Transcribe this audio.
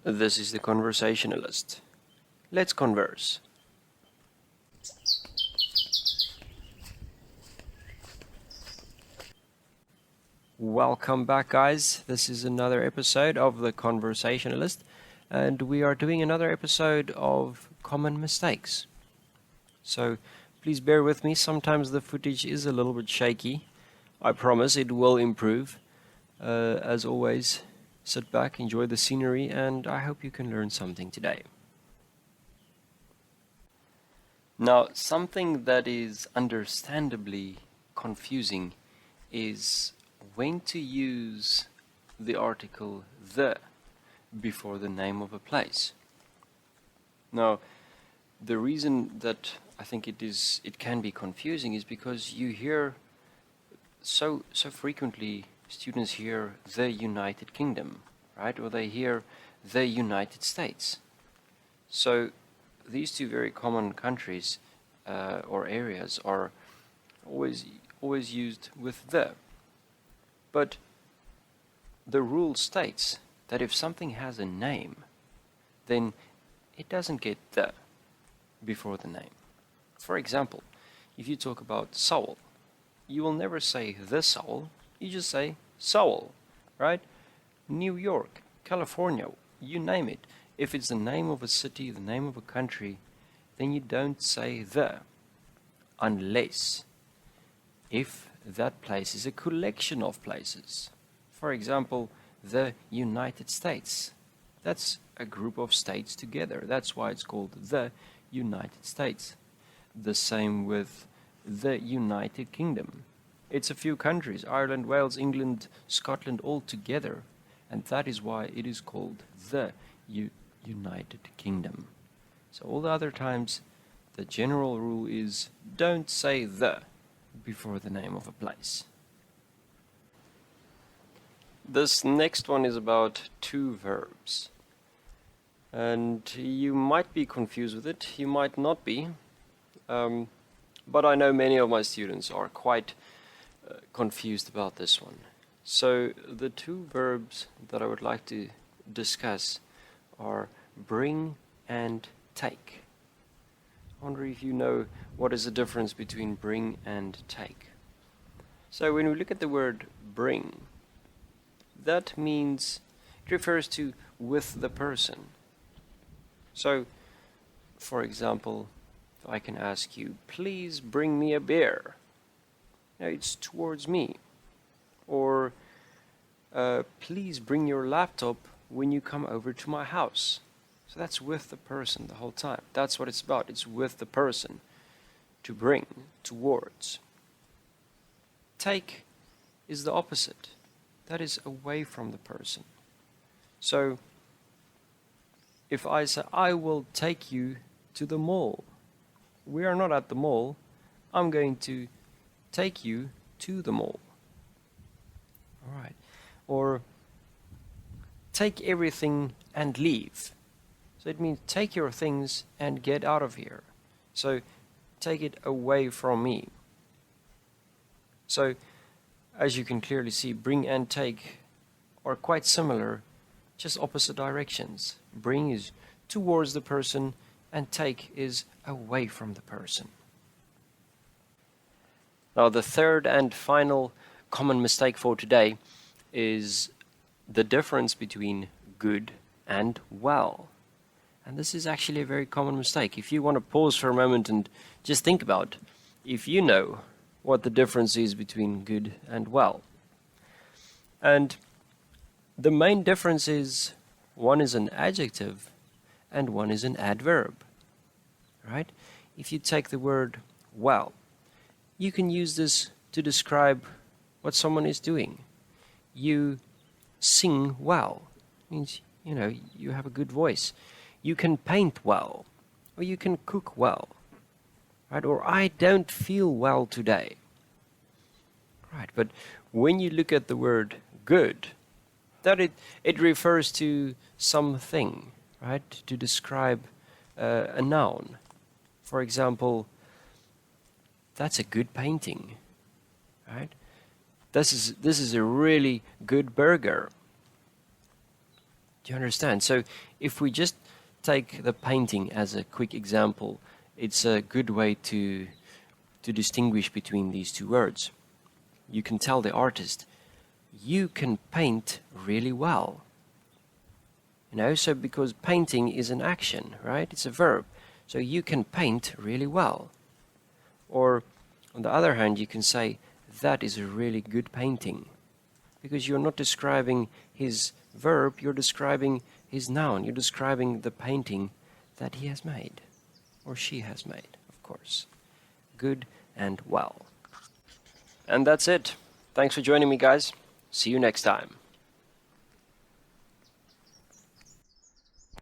This is the Conversationalist. Let's converse. Welcome back, guys. This is another episode of the Conversationalist, and we are doing another episode of common mistakes. So please bear with me. Sometimes the footage is a little bit shaky. I promise it will improve. As always, sit back, enjoy the scenery, and I hope you can learn something today. Now, something that is understandably confusing is when to use the article the before the name of a place. Now, the reason that I think it can be confusing is because you hear so frequently students hear the United Kingdom, right? Or they hear the United States. So these two very common countries or areas are always used with the. But the rule states that if something has a name, then it doesn't get the before the name. For example, if you talk about Seoul, you will never say the Seoul, you just say Seoul, right? New York, California, you name it. If it's the name of a city, the name of a country, then you don't say the, unless if that place is a collection of places. For example, the United States. That's a group of states together. That's why it's called the United States. The same with the United Kingdom. It's a few countries, Ireland, Wales, England, Scotland, all together. And that is why it is called the United Kingdom. So all the other times, the general rule is don't say the before the name of a place. This next one is about two verbs. And you might be confused with it, you might not be. But I know many of my students are quite confused about this one. So the two verbs that I would like to discuss are bring and take. I wonder if you know what is the difference between bring and take. So when we look at the word bring, that means it refers to with the person. So, for example, if I can ask you, please bring me a beer. Now it's towards me. Or, please bring your laptop when you come over to my house. So that's with the person the whole time. That's what it's about. It's with the person. To bring, towards. Take is the opposite. That is away from the person. So, if I say, I will take you to the mall. We are not at the mall. I'm going to take you to the mall. All right. Or take everything and leave. So it means take your things and get out of here. So take it away from me. So as you can clearly see, bring and take are quite similar, just opposite directions. Bring is towards the person and take is away from the person. Now the third and final common mistake for today is the difference between good and well. And this is actually a very common mistake. If you want to pause for a moment and just think about if you know what the difference is between good and well. And the main difference is one is an adjective and one is an adverb. Right? If you take the word well, you can use this to describe what someone is doing. You sing well. It means, you have a good voice. You can paint well, or you can cook well, right? Or I don't feel well today, right? But when you look at the word good, that it refers to something, right? To describe a noun. For example, that's a good painting, right? This is a really good burger. Do you understand? So if we just take the painting as a quick example, it's a good way to distinguish between these two words. You can tell the artist, you can paint really well. So because painting is an action, right? It's a verb. So you can paint really well. Or on the other hand, you can say, that is a really good painting. Because you're not describing his verb, you're describing his noun. You're describing the painting that he has made. Or she has made, of course. Good and well. And that's it. Thanks for joining me, guys. See you next time.